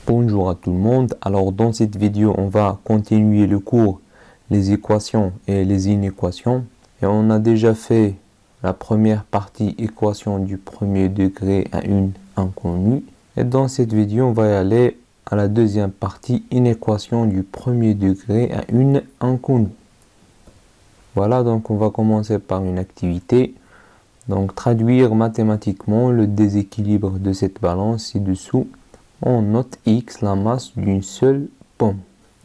Bonjour à tout le monde. Alors dans cette vidéo, on va continuer le cours les équations et les inéquations. Et on a déjà fait la première partie équation du premier degré à une inconnue. Et dans cette vidéo, on va y aller à la deuxième partie inéquation du premier degré à une inconnue. Voilà, donc on va commencer par une activité. Donc traduire mathématiquement le déséquilibre de cette balance ci-dessous. On note X, la masse d'une seule pomme.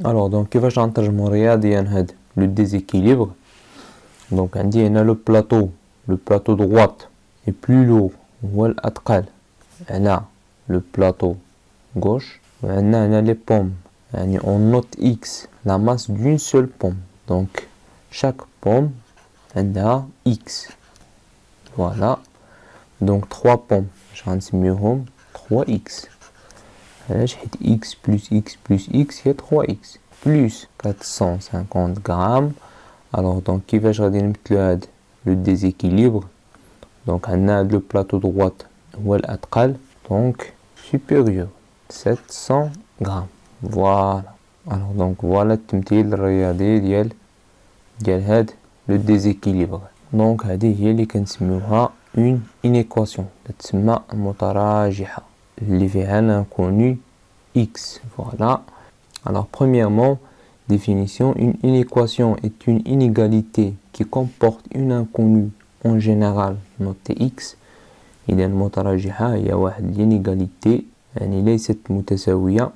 Alors, donc, كيفاش غنترجمو رياضيا هاد le déséquilibre. Donc, on dit le plateau droite est plus lourd, هو الأثقل على le plateau gauche. وعندنا les pommes. يعني on note X, la masse d'une seule pomme. Donc, chaque pomme عندها X. Voilà. Donc, 3 pommes. Je غنسميوهم 3X. X plus X plus X, il y a 3X. Plus 450 grammes. Alors, donc, qui va le déséquilibre? Donc, on a le plateau droite, donc supérieur, 700 grammes. Voilà. Alors, donc, voilà le déséquilibre. Donc, une inéquation. اللي فيها l'inconnu X. Voilà. Alors, premièrement, définition. Une inéquation est une inégalité qui comporte une inconnue en général notée X. إذا المتراجحة هي واحد l'inégalité يعني ليست متساوية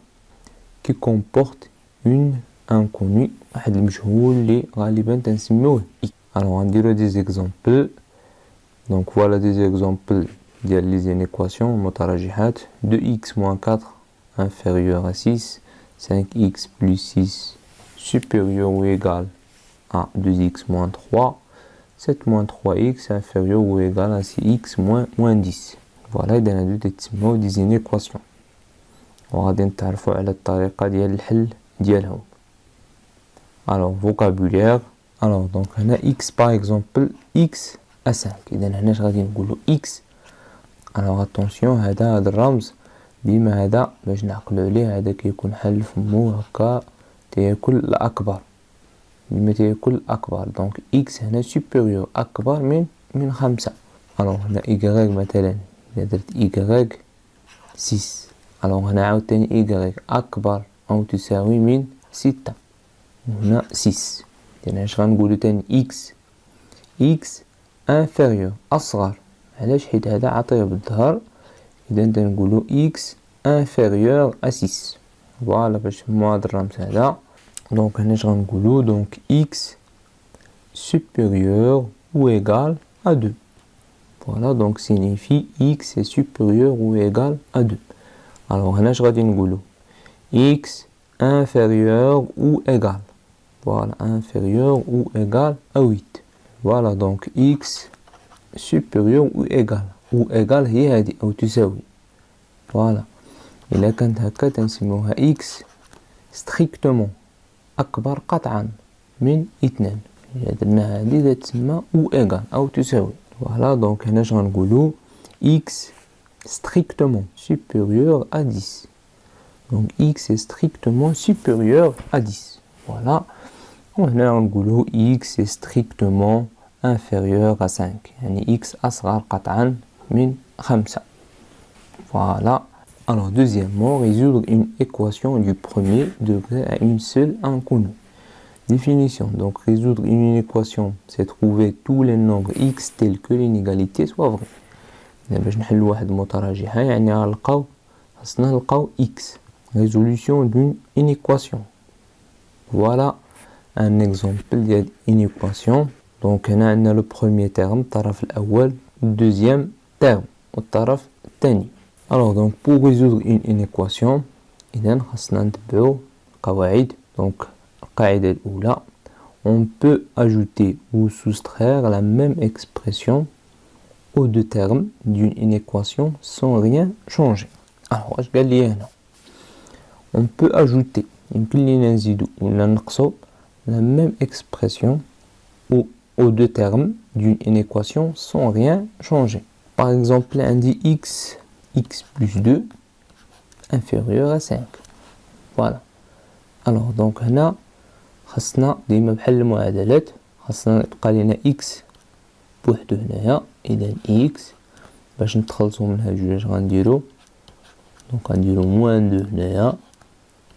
qui comporte une inconnue واحد المجهول اللي غالبا تنسميوه X. Alors, on dirait des exemples. Donc, voilà des exemples. Il y a les inéquations متراجحات 2x moins 4 inférieur à 6, 5x plus 6 supérieur ou égal à 2x moins 3, 7 moins 3x inférieur ou égal à 6x moins 10. Voilà إذا هادو تتسموا des inéquations. وغادي نتعرفوا على الطريقة ديال الحل ديالهم. Alors vocabulaire. Alors donc هنا x par exemple x à 5. إذا هنا اش غادي نقولوا x. Alors attention, هذا الرمز ديما هذا باش نعقلو عليه هذا كيكون حل فمو هكا تيكون الأكبر ديما تيكون الأكبر. دونك إكس هنا سوبيريور أكبر من 5. alors هنا إيكغيك مثلا إذا درت إيكغيك 6. alors هنا عاوتاني إيكغيك أكبر أو تساوي من 6 وهنا 6. إذن اش غنقولو تاني إكس انفيريور أصغر. علاش؟ حيت هذا عطيه بالظهر. إذا تنقولو إكس انفيريور أ 6. فوالا باش نفهمو هاد الرمز هذا. دونك هنا اش غنقولو دونك إكس supérieur ou égal à 2. Voilà, donc signifie X est supérieur ou égal à 2. Alors هنا اش غادي نقولو X inférieur ou égal. Voilà, inférieur ou égal à 8. Voilà, donc X supérieur ou égal هي هذه أو تساوي. فوالا إلا كانت هكا تنسموها إكس ستريكتومون أكبر قطعا من 2. إلا درنا هذه تسمى أو إيغال أو تساوي. فوالا دونك هنا اش غنقولو إكس strictement supérieur à 10. Donc X est strictement supérieur à 10. Voilà. وهنا غنقولو X est strictement inférieur à 5. يعني X أصغر قطعا من 5. Voilà. Alors deuxièmement, résoudre une équation du premier degré à une seule inconnue. Définition. Donc résoudre une équation, c'est trouver tous les nombres X tels que l'inégalité soit vraie. باش نحلو واحد المتراجحة يعني غنلقاو خاصنا نلقاو X. Résolution d'une inéquation. Voilà un exemple ديال inéquation. Donc هنا عندنا le premier terme الطرف الأول deuxième terme والطرف الثاني. Alors donc pour résoudre une inéquation إذا خاصنا نتبعو قواعد. Donc القاعدة الأولى on peut ajouter ou soustraire la même expression aux deux termes d'une inéquation sans rien changer. Alors واش قال لي هنا on peut ajouter يمكن لينا نزيدو ولا نقصو la même expression aux deux termes d'une inéquation sans rien changer. Par exemple, on dit x plus 2 inférieur à 5. Voilà. Alors donc هنا خاصنا ديما بحال المعادلات خاصنا يبقى لنا x بوحدو هنايا. اذا x باش نتخلصو من هاد جوج غنديرو دونك غنديرو موان دو هنايا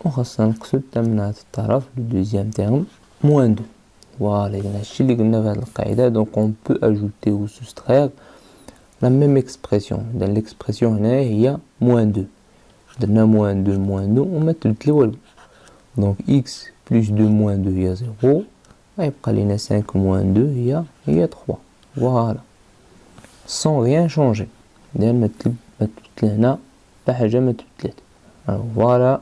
وخاصنا نقصو الثمن هاد الطرف لو دوزيام تيرم موان دو. فوالا اذا هادشي اللي قلنا في هاد القاعدة. دونك اون بو اجوتي و سوستراير لا ميم اكسبرسيون. اذا الاكسبرسيون هنايا هي موان دو درنا موان دو وما تبدل والو. دونك x plus 2 moins 2 هي 0 غيبقى لينا 5 moins 2 هي 3. فوالا sans rien changer. إذا ما تبدل هنا حتى حاجة ما تبدلات. فوالا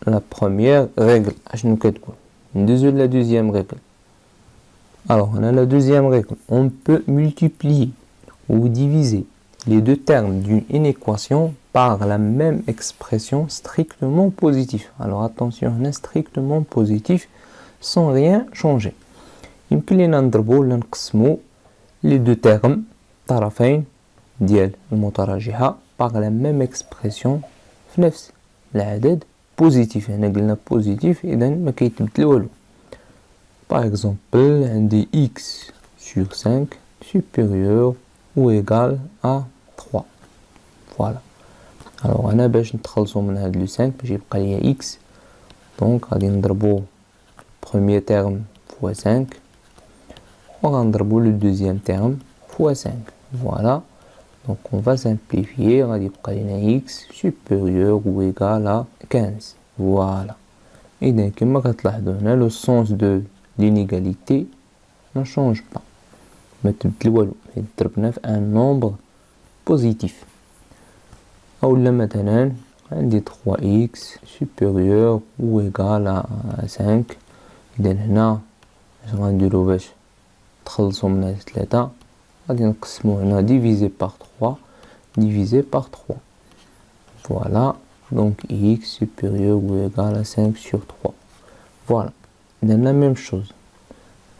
la première règle اشنو كتقول. ندوزو la deuxième règle. Alors on a la deuxième règle. On peut multiplier ou diviser les deux termes d'une équation par la même expression strictement positive. Alors attention, on est strictement positif sans rien changer. يمكن لنا نضربو ولا نقسمو les deux termes طرفين ديال المتراجحة par la même expression في نفس العدد positif. هنا قلنا positif إذا ما كيتبدل والو. Par exemple عندي x sur 5 supérieur ou égal à 3. Voilà. Alors أنا باش نتخلصو من هاد لو 5 باش يبقى ليا x دونك غادي نضربو premier terme fois 5 وغنضربو le deuxième terme fois 5. Voilà. Donc on va simplifier. غادي يبقى لينا x supérieur ou égal à 15. Voilà. إذا كما كتلاحظو هنا le sens de l'inégalité ne change pas. ما تبدل والو. ضربنا في un nombre positif. أولا مثلا عندي 3x supérieur ou égal à 5. إذا هنا اش غنديرو باش نتخلصو من هاد 3 غادي نقسمو هنا divisé par 3 divisé par 3. Voilà. Donc x supérieur ou égal à 5 sur 3. Voilà. Dans la même chose.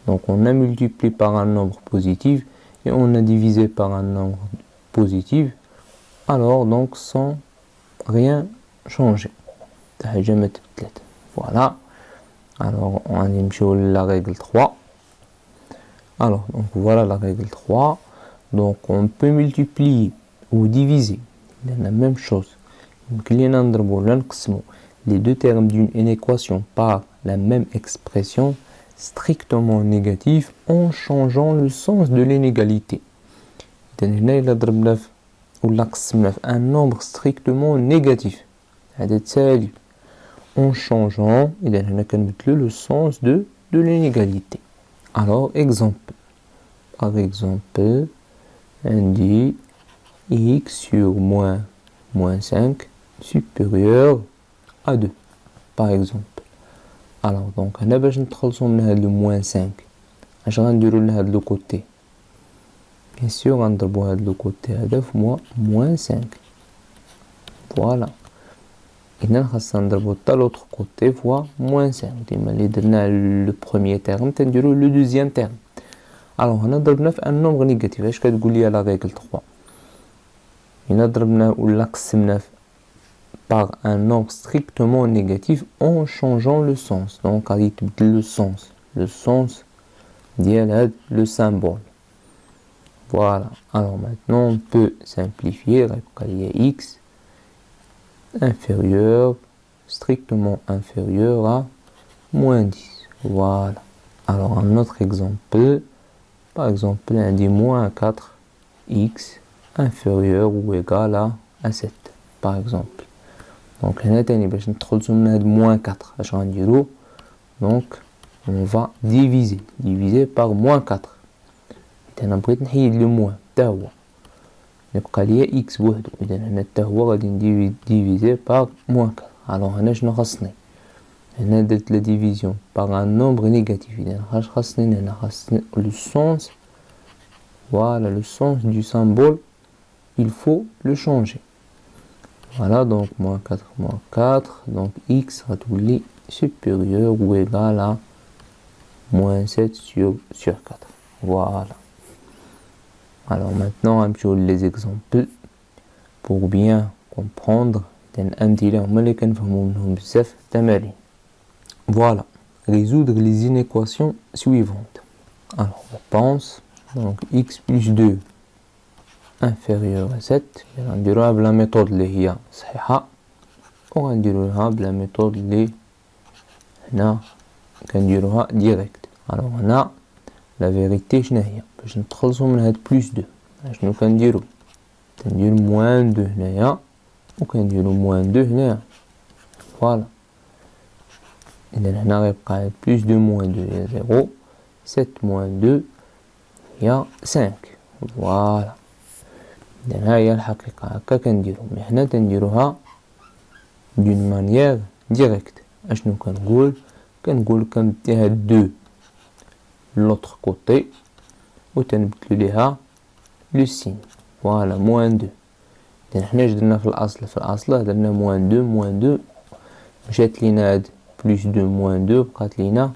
Donc on a multiplié par un nombre positif et on a divisé par un nombre positif. Alors donc sans rien changer. Voilà. Alors on va aller la règle 3. Alors donc voilà la règle 3. Donc on peut multiplier ou diviser dans la même chose. Les deux termes d'une équation par la même expression strictement négative en changeant le sens de l'inégalité. Un nombre strictement négatif en changeant le sens de l'inégalité. Alors exemple, par exemple on dit x sur moins 5 supérieur à 2 par exemple. Alors donc هنا باش نتخلصو من هاد le moins 5 اش غنديرو لهاد لو كوتي. Bien sûr غنضربو هاد لو كوتي هذا في moins 5. Voilà. إذا خاصنا نضربو حتى لوطخ كوتي فوا moins 5. ديما اللي درنا لو بروميير تيرم تنديرو لو دوزيام تيرم. الوغ هنا ضربنا في ان نومبر نيجاتيف. اش كتقول لي لا ريغل 3؟ إلا ضربنا ولا قسمنا par un nombre strictement négatif en changeant le sens. Donc غادي تبدل le sens ديال le symbole. Voilà. Alors maintenant on peut simplifier. غيبقى ليا x inférieur strictement inférieur à moins 10. Voilà. Alors un autre exemple. Par exemple on dit moins 4x inférieur ou égal à 7 par exemple. Donc هنا تاني باش ندخلو من هاد moins 4 اش غنديرو؟ Donc on va diviser par moins 4. انا بغيت نحيد لو موان حتى هو يبقى ليا x بوحدو. اذا هنا حتى هو غادي نديفيزي par moins 4. الوغ هنا شنو خاصني؟ هنا درت لا ديفيزيون par un nombre négatif. اذا اش خاصني هنا؟ خاصني le sens. Voilà, le sens du symbole il faut le changer. Voilà, donc moins 4, donc x va être supérieur ou égal à moins 7 sur 4. Voilà. Alors maintenant, un petit peu les exemples pour bien comprendre إذن الأمثلة هما اللي كنفهمو منهم بزاف التمارين. Voilà, résoudre les inéquations suivantes. Alors, on pense, donc x plus 2 inférieur à 7, غنديروها بلا méthode اللي هي صحيحة وغنديروها بلا méthode اللي هنا كنديروها direct. Alors هنا la vérité شنو هي؟ باش نتخلصو من هاد بلس 2 شنو كنديرو؟ كنديرو موان 2 هنايا وكنديرو موان 2 هنايا. فوالا، إذن هنا غيبقى بلس 2 موان 2 هي 0، 7 موان 2 هي 5. فوالا، إذن ها هي الحقيقة هكا كنديرو. مي حنا تنديروها دون مانيير ديريكت. اشنو كنقول؟ كنقول كندي هاد 2 لوطخ كوتي و تنبدلو ليها لو سين. فوالا، موان 2. إذن حنا اش درنا في الأصل درنا موان 2 موان 2 مشات لينا هاد بلس 2 موان 2 بقات لينا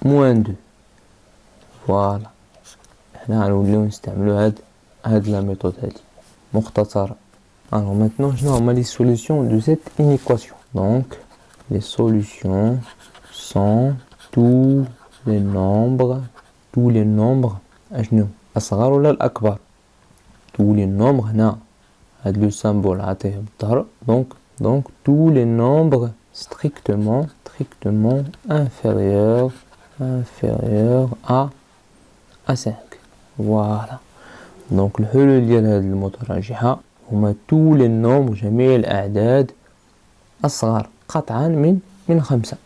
موان 2. فوالا، حنا غنوليو نستعملو هاد لا ميثود هادي مختصرة. Alors maintenant, je vais les solutions de cette inéquation. Donc, les solutions sont tous les nombres أصغر ولا الأكبر. tous les nombres هنا هاد لو symbole عطيه بالظهر. donc tous les nombres strictement inférieurs à 5. voilà. donc الحلول ديال هاد المتراجحة هما tous les nombres جميع الأعداد أصغر قطعا من 5.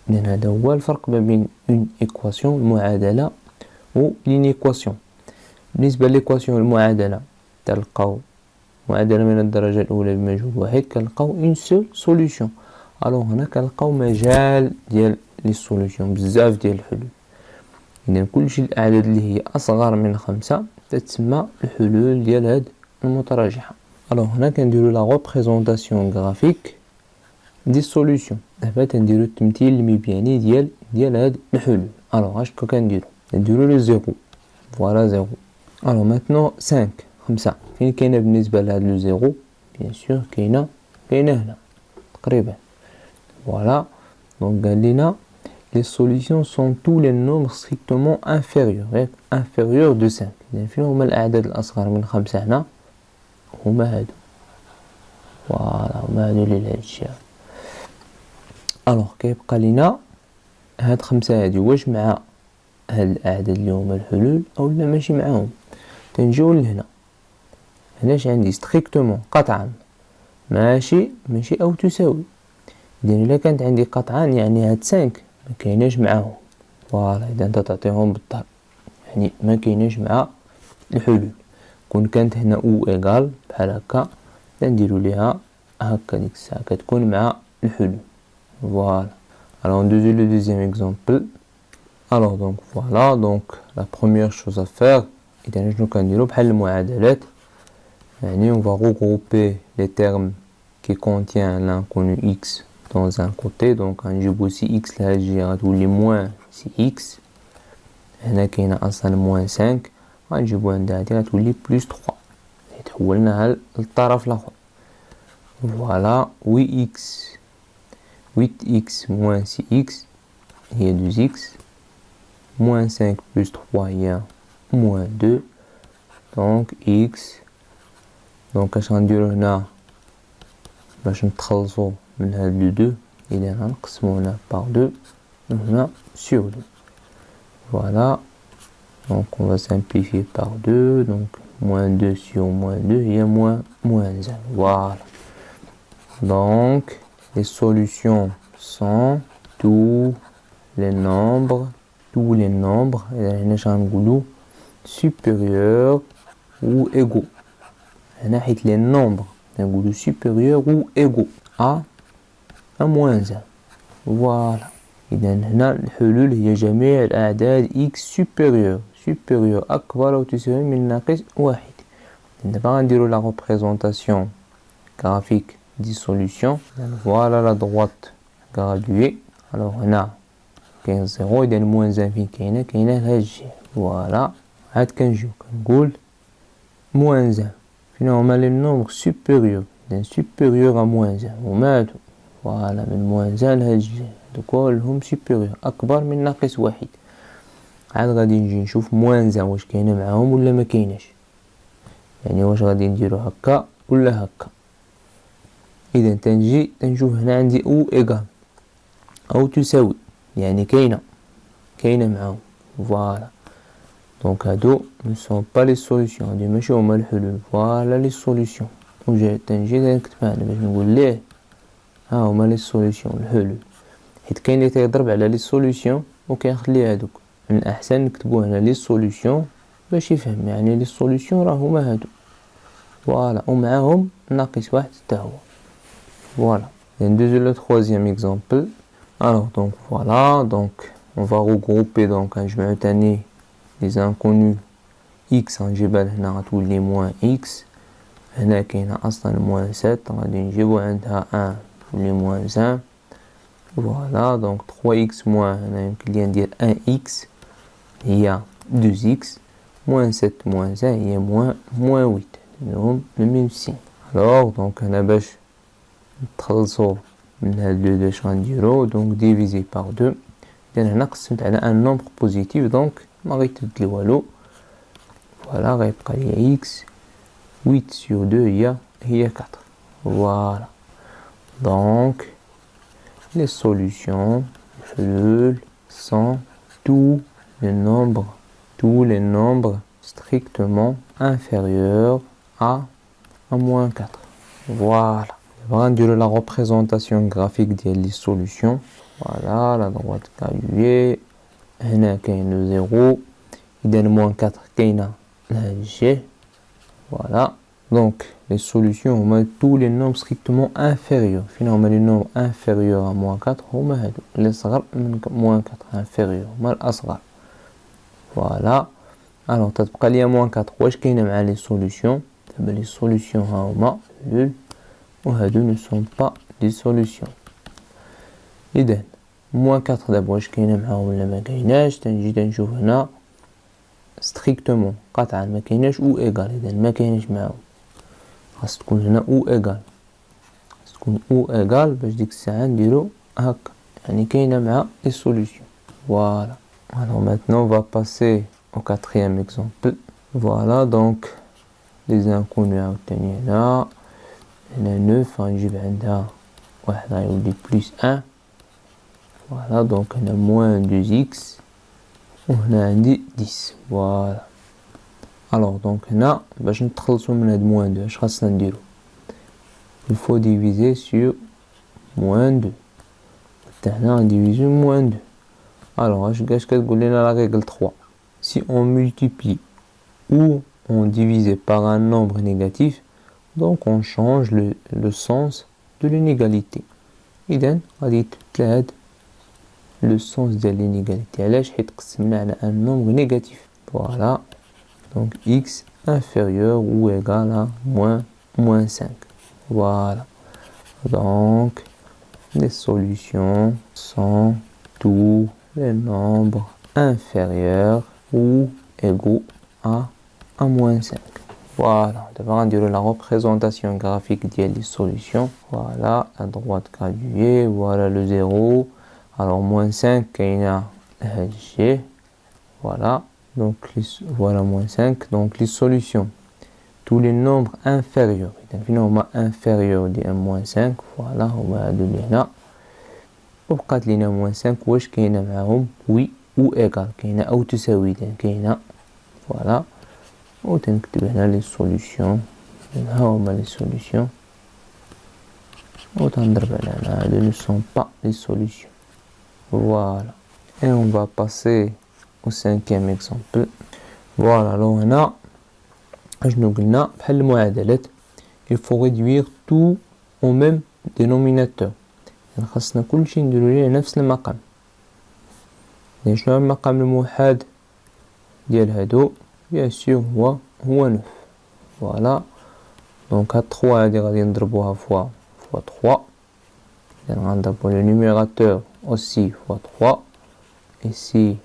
إذن هذا هو الفرق ما بين une équation المعادلة و l'inéquation. بالنسبة للإيكواسيون المعادلة تلقاو معادلة من الدرجة الأولى بمجهول واحد كنلقاو une seule solution. ألوغ هنا كنلقاو مجال ديال لي سوليوشن بزاف ديال الحلول. إذن كلشي الأعداد اللي هي أصغر من 5 تتسمى الحلول ديال هاد المتراجحة. Alors هنا كنديرو لا ريبريزونطاسيون غرافيك دي سوليوشن. دابا تنديرو التمثيل المبياني ديال هاد الحلول. الوغ اش كنديرو؟ نديرو لو زيرو. فوالا زيرو. الوغ ماتنو 5 فين كاينه بالنسبه لهاد لو زيرو؟ بيان سور كاينه هنا تقريبا. فوالا، دونك قال لينا les solutions sont tous les nombres strictement inférieurs de 5. يعني فين هما الاعداد الاصغر من 5 هنا؟ هما هادو. فوالا، هما هادو اللي لهاد الشيء. الوغ كيبقى لينا هاد 5 هادي واش مع هاد الاعداد اللي هما الحلول اولا ماشي معاهم. تنجيو لهنا هناش عندي ستريكتومون قطعا ماشي او تساوي. اذا الا كانت عندي قطعا يعني هاد 5 ما كايناش معاهم. فوالا، اذا انت تعطيهم بالضرب يعني ما كايناش مع الحلول. كون كانت هنا او ايغال بحال هكا نديرو ليها هكا ديك الساعه كتكون مع الحلول. فوالا. alors on déduit le deuxième exemple. alors donc voilà, donc la première chose à faire إذا شنو كنديرو بحال المعادلات يعني on va regrouper les termes qui contient l'inconnu x dans un côté. donc غنجيب aussi x لهاد الجهه غتولي موان سي x. هنا كاينه اصلا موان 5 غنجيبو عندها هادي غتولي بلس 3 تحولناها للطرف الاخر. فوالا 8x moins 6x هي 2x moins 5 plus 3 هي moins 2 donc x. donc اش غنديرو هنا باش نتخلصو من هاد لو 2؟ اذا غنقسمو هنا باغ 2 هنا sur 2. voilà, donc on va simplifier par 2. donc moins 2 sur moins 2 هي moins 1. voilà, donc les solutions sont tous les nombres إذا هنا شغنقولو supérieurs ou égaux. هنا حيت les nombres نقولو supérieurs ou égaux à moins 1. voilà. إذا هنا الحلول هي جميع الأعداد x supérieur أكبر أو تساوي من ناقص 1. دابا غنديرو لا ريبريزونطاسيون graphique دي سوليوشن. فوالا لا droite graduée. alors هنا كاين 0 إذا موان 1 فين كاينه لهاد الجهه. فوالا، عاد كنجيو كنقول موان 1 فين هما لي نومبر سوبيريور إذن supérieur à moins 1 هما هادو فوالا من moins 1 لهاد الجهة هادو كلهم supérieur أكبر من ناقص واحد. عاد غادي نجي نشوف moins 1 واش كاينة معاهم ولا ما كايناش، يعني واش غادي نديرو هكا ولا هكا. إذا تنجي تنشوف هنا عندي أو إيكال أو تساوي، يعني كاينة معاهم فوالا. دونك هادو ne sont pas les solutions، هادو ماشي هما الحلول، فوالا les solutions. وجا تنجي نكتبها هنا باش نقول ليه ها هما لي سوليسيون الحلول، حيت كاين اللي تيضرب على لي سوليسيون وكيخلي هادوك. من الأحسن نكتبو هنا لي سوليسيون باش يفهم، يعني لي سوليسيون راه هما هادو فوالا، ومعاهم ناقص واحد حتى هو فوالا. ندوزو لو troisième exemple. Alors donc voilà, donc on va regrouper donc نجمعو تاني les inconnus x غنجيبها لهنا غتولي moins x. هنا كاينة أصلا moins 7 غادي نجيبو عندها 1 تولي moins 1 فوالا. دونك 3x moins هنا يمكن لي ندير 1x هي 2x moins 7 moins 1 هي moins 8 لأنهم le même signe. alors donc هنا باش نتخلصو من هاد لو دو اش غنديرو دونك divisé par 2. إذن هنا قسمت على ان نومبر بوزيتيف دونك ما غيتبدل والو فوالا، غيبقى ليا x 8 sur 2 هي 4 voilà. donc les solutions sont tous les nombres strictement inférieurs à moins 4 voilà. On va dire la représentation graphique des solutions. Voilà, la droite carrée, هنا كاين le 0 إذا moins 4 كاينة لهاد الجهة voilà. donc les solutions هما tous les nombres strictement inférieurs. فين هما les nombres inférieurs à moins 4 هما هادو اللي صغر من moins 4 inférieur هما الأصغر voilà. alors تتبقى ليا moins 4 واش كاينة مع les solutions. دابا les solutions ها هما حلول وهادو ne sont pas des solutions. إذا moins 4 دابا واش كاينة معاهم ولا ما كايناش. تنجي تنشوف هنا strictement قطعا ما كايناش او ايغال، إذا ما كايناش معاهم خاص تكون هنا او ايغال، خاص تكون او ايغال باش ديك الساعة نديرو هكا يعني كاينة مع لي سوليسيون فوالا. alors maintenant on va passer au quatrième exemple. voilà donc les inconnus عاوتاني هنا 9 غنجيب عندها واحد غيولي بلس 1 فوالا. دونك هنا moins 2x وهنا عندي 10 فوالا. alors دونك هنا باش نتخلصو من هاد moins 2 اش خاصنا نديرو il faut diviser sur moins 2 حتى هنا غنديفيزيو moins 2. alors اش كتقول لنا لا règle 3 si on multiplie ou on divise par un nombre négatif donc on change le sens de l'inégalité. إذن غادي يتبدل هاد le sens ديال l'inégalité علاش حيت قسمنا على un nombre négatif voilà. donc x inférieur ou égal à moins 5 voilà. donc les solutions sont tous les nombres inférieurs ou égaux à moins 5 voilà. دابا غنديرو la représentation graphique ديال les solutions voilà. à droite graduée voilà le 0 alors moins 5 كاينة هاد الشيء voilà. donc voilà moins 5 donc les solutions tous les nombres inférieurs إذا فين هما inférieurs ديال moins 5 voilà هما هادو اللي هنا وبقات لينا moins 5 واش كاينة معاهم وي ou égal كاينة أو تساوي إذا كاينة voilà. وتنكتب هنا لي سوليسيون ها هما لي سوليسيون وتنضرب على هنا هادو ne sont pas les solutions voilà. et on va passer au cinquième exemple. voilà alors هنا اشنو قلنا بحال المعادلات il faut réduire tout au même dénominateur يعني خاصنا كلشي نديرو ليه نفس المقام. يعني شنو المقام الموحد ديال هادو bien sûr هو 9 voilà. donc هاد 3 هادي غادي نضربوها fois 3 إذا غنضربو le numérateur aussi fois 3 ici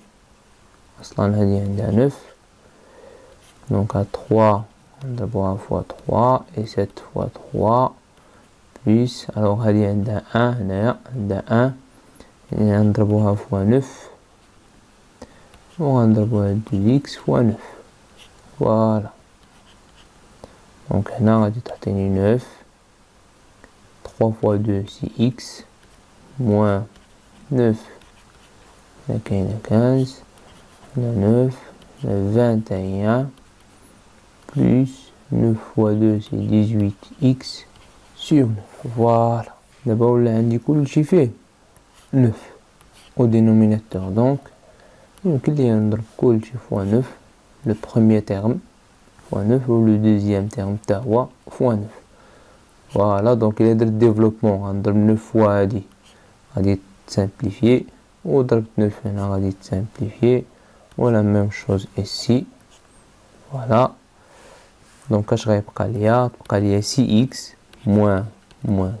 أصلا هادي عندها 9 donc هاد 3 نضربوها fois 3 et 7 fois 3 plus, alors هذه عندها 1 هنايا عندها 1 يعني غنضربوها fois 9 وغنضربوها 2x fois 9 فوالا دونك هنا غادي تعطيني 9 3 fois 2 c'est x moins 9 هنا كاينة 15 هنا 9 21 plus 9 fois 2 c'est 18x sur 9 فوالا دابا ولا عندي كلشي فيه 9 au dénominateur donc يمكن لي نضرب كلشي fois 9 le premier terme fois 9 ou le deuxième terme تا هو fois 9 فوالا دونك إلا درت développement غنضرب 9 fois هادي غادي تسامبليفيي وضربت 9 هنا غادي تسامبليفيي و la même chose ici فوالا دونك اش غيبقى ليا تبقى ليا سي اكس موان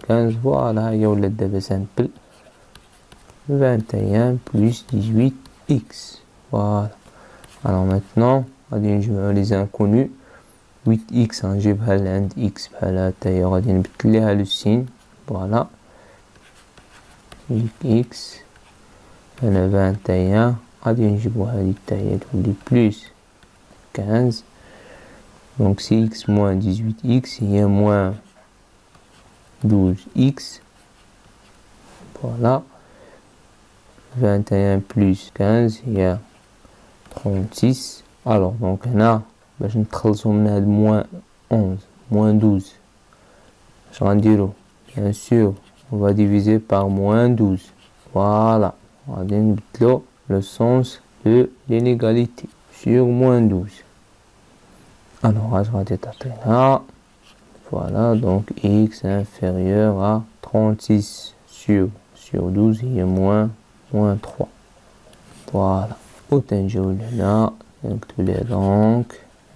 15 فوالا هي ولات دابا سامبل 21 plus 18x voilà alors maintenant غادي نجمعو لي زانكونو 8x غنجيبها لعند x بحال حتى هي غادي نبدل ليها لو سين فوالا 8x هنا 21 غادي نجيبو هادي حتى هي تولي بلوس 15 donc c'est x moins 18x هي moins 12x voilà 21 plus 15 هي 36 alors donc هنا باش نتخلصو من هاد moins 11 moins 12 اش غنديرو bien sûr on va diviser par moins 12 voilà غادي نبدلو le sens de l'inégalité sur moins 12 alors اش غادي تعطينا voilà donc x inférieur à 36 sur 12 هي moins 3 voilà وتنجيو لهنا نكتبو ليه donc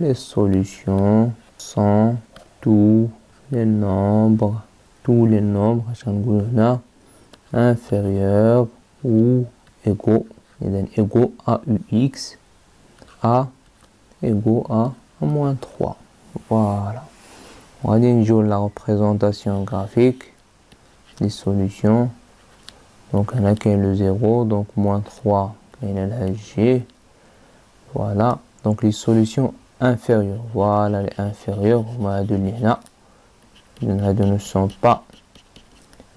les solutions sont tous les nombres اش غنقولو هنا inférieur ou égaux إذن égaux à ux à égaux à moins 3 voilà غادي نجيو la représentation graphique des solutions donc هنا كاين le 0 donc moins 3 كاين الهاج G voilà donc les solutions inférieures voilà les inférieures هما هادو اللي هنا إذن هادو ne sont pas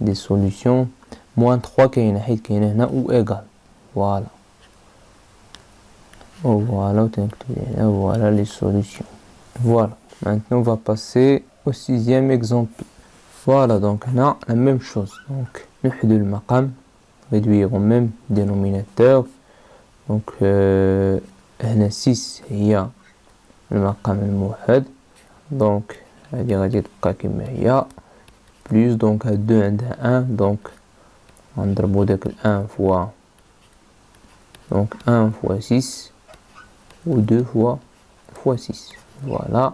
des solutions moins 3 كاينة حيت كاينة هنا ou égal voilà voilà وتنكتب هنا voilà les solutions voilà maintenant on va passer au sixième exemple voilà donc هنا la même chose donc نحدو المقام réduire au même dénominateur donc هنا 6 هي المقام الموحد donc هادي غادي تبقى كما هي plus donc هاد 2 عندها 1 donc غنضربو داك 1 fois donc 1 fois 6 ou 2 fois 6 voilà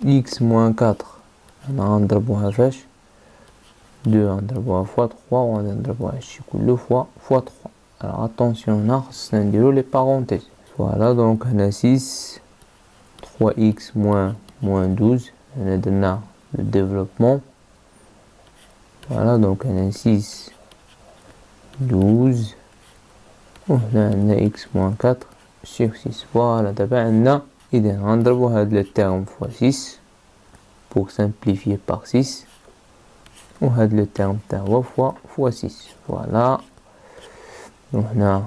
x moins 4 هنا غنضربوها فاش 2 غنضربوها fois 3 وغنضربوها هادشي كله fois 3 alors attention هنا خصنا نديرو لي parenthèses voilà donc هنا 6 3x moins 12 هنا درنا le développement voilà donc هنا 6 12 وهنا عندنا x moins 4 sur 6 voilà دابا عندنا إذا غنضربو هاد le terme fois 6 pour simplifier par 6 وهاد le terme تا هو fois 6 voilà donc هنا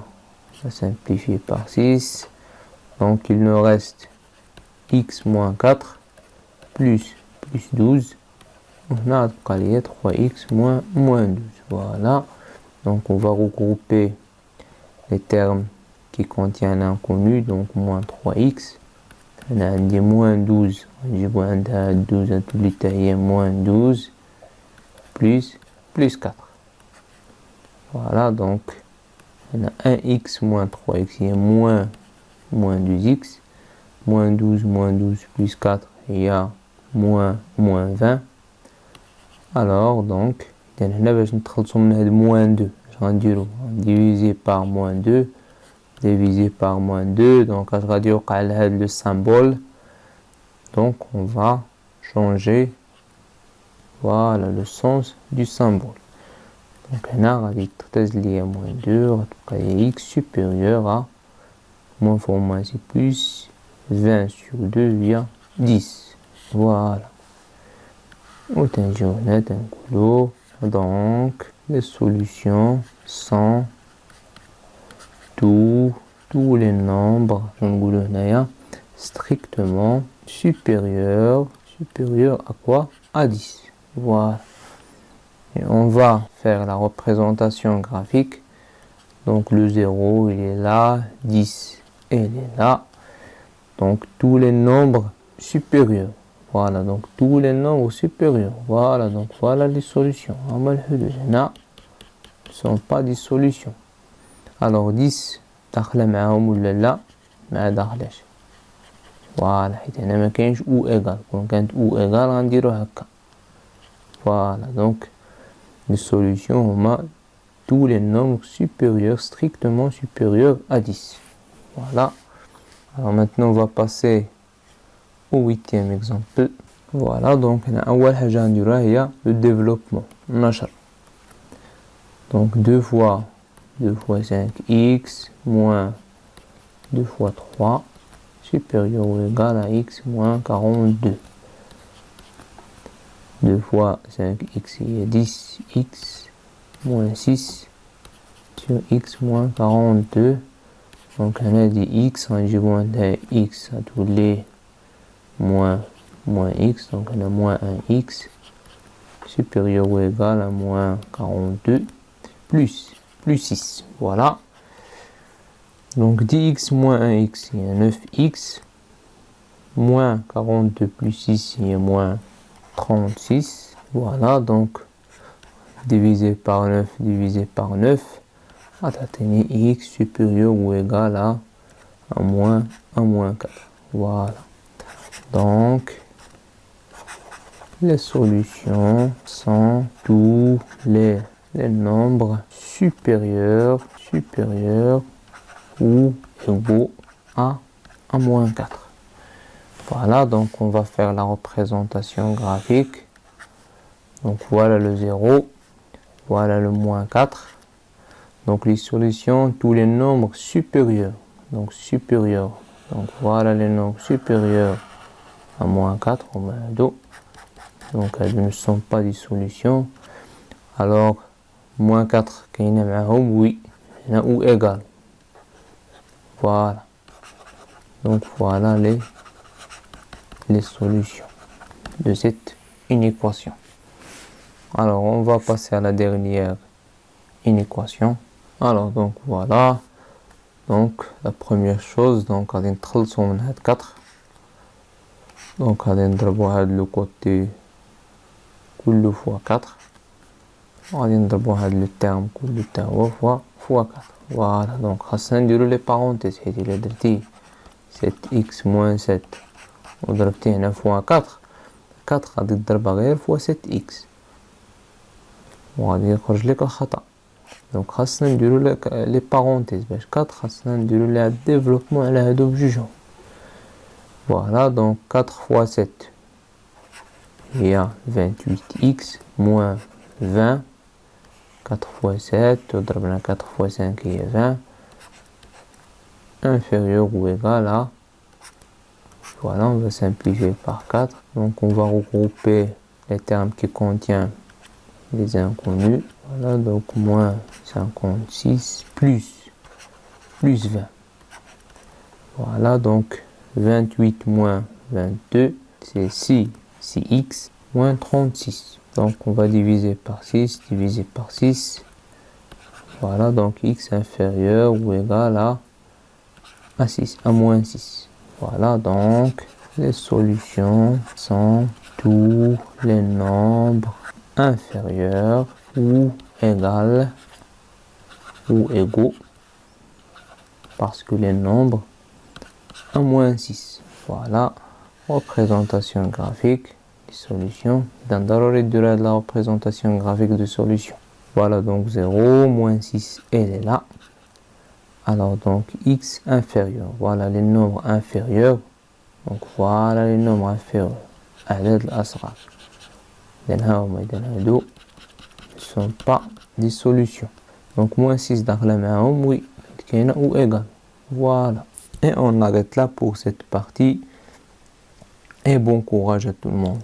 on va simplifier par 6 donc il nous reste x moins 4 plus 12 هنا غتبقى ليا 3x moins 12 voilà donc on va regrouper les termes qui contiennent l'inconnu donc moins 3x هنا عندي moins 12 نجيبو عندها 12 تولي حتى هي moins 12 plus 4 voilà donc هنا 1x moins 3x هي moins 12x moins 12 plus 4 هي moins 20 alors donc إذن هنا باش نتخلصو من هاد moins 2 اش غنديرو diviser par moins 2 divisé par moins 2 donc اش غادي يوقع لهاد le symbole donc on va changer voilà le sens du symbole. Donc on a lié à moins 2, x supérieur à moins fois moins c'est plus 20 sur 2 via 10. Voilà. On donc les solutions sont tous les nombres strictement supérieurs à quoi? À 10. Voilà. Et on va faire la représentation graphique. Donc le 0 il est là, 10 il est là. Donc tous les nombres supérieurs. Voilà, donc tous les nombres supérieurs. Voilà, donc voilà les solutions. Ne sont pas des solutions. Alors 10 داخله معاهم ولا لا؟ ما داخلاش. فوالا حيت هنا ما كاينش او ايغال. كون كانت او ايغال غنديرو هكا. فوالا دونك les solutions هما tous les nombres supérieurs, strictement supérieurs à 10. Voilà. Alors maintenant on va passer au 8e exemple. Voilà, donc أول حاجة نديروها هي le développement. النشر. Donc 2 fois 5x moins 2 fois 3 supérieur ou égal à x moins 42. 2 fois 5x il y a 10x moins 6 sur x moins 42. Donc on a dit x, on a moins x à tous les moins x, donc on a moins 1x supérieur ou égal à moins 42 plus 6. Voilà. Donc 10x moins 1x, il y a 9x. Moins 42 plus 6, il y a moins 36. Voilà, donc divisé par 9, on va tenir x supérieur ou égal à moins 4. Voilà. Donc, les solutions sont tous les nombres supérieurs ou égaux à moins 4. Voilà, donc on va faire la représentation graphique. Donc voilà le 0, voilà le moins 4. Donc les solutions, tous les nombres supérieurs. Donc voilà les nombres supérieurs à moins 4, donc elles ne sont pas des solutions. Alors, moins 4, oui, ou égal. Voilà. Donc voilà les solutions de cette inéquation. Alors, on va passer à la dernière inéquation. Alors, donc voilà. Donc, la première chose, donc, on va نتخلصوا من 4. Donc, on va نضربوا le côté كل fois 4. On va نضربوا le terme كل تاع fois 4. Voilà, donc, خاصنا نديرو les parenthèses. حيت إلا درتي 7x moins 7 وضربتي هنا fois 4 غادي تضربها غير fois 7x وغادي يخرج لك الخطأ. Donc خاصنا نديرو لي parenthèses باش 4 خاصنا نديرو لها développement على هادو بجوجهم. Voilà, donc 4 fois 7 il y a 28x moins 20. 4 fois 7 وضربنا 4 fois 5 il y a 20 inférieur ou égal à. Voilà, on va simplifier par 4. Donc on va regrouper les termes qui contiennent les inconnus. Voilà, donc moins 56 plus 20. Voilà, donc 28 moins 22, c'est 6x moins 36. Donc on va diviser par 6, Voilà, donc x inférieur ou égal à moins 6. Voilà, donc les solutions sont tous les nombres inférieurs ou égaux, parce que les nombres à moins 6. Voilà, représentation graphique des solutions. Dans la représentation graphique de solutions. Voilà, donc 0, moins 6, elle est là. Alors, donc, x inférieur. Voilà les nombres inférieurs. Donc, voilà les nombres inférieurs. عدد الأصغر. ne sont pas des solutions. Donc moins 6 oui, ou égal. Voilà. Et on arrête là pour cette partie. Et bon courage à tout le monde.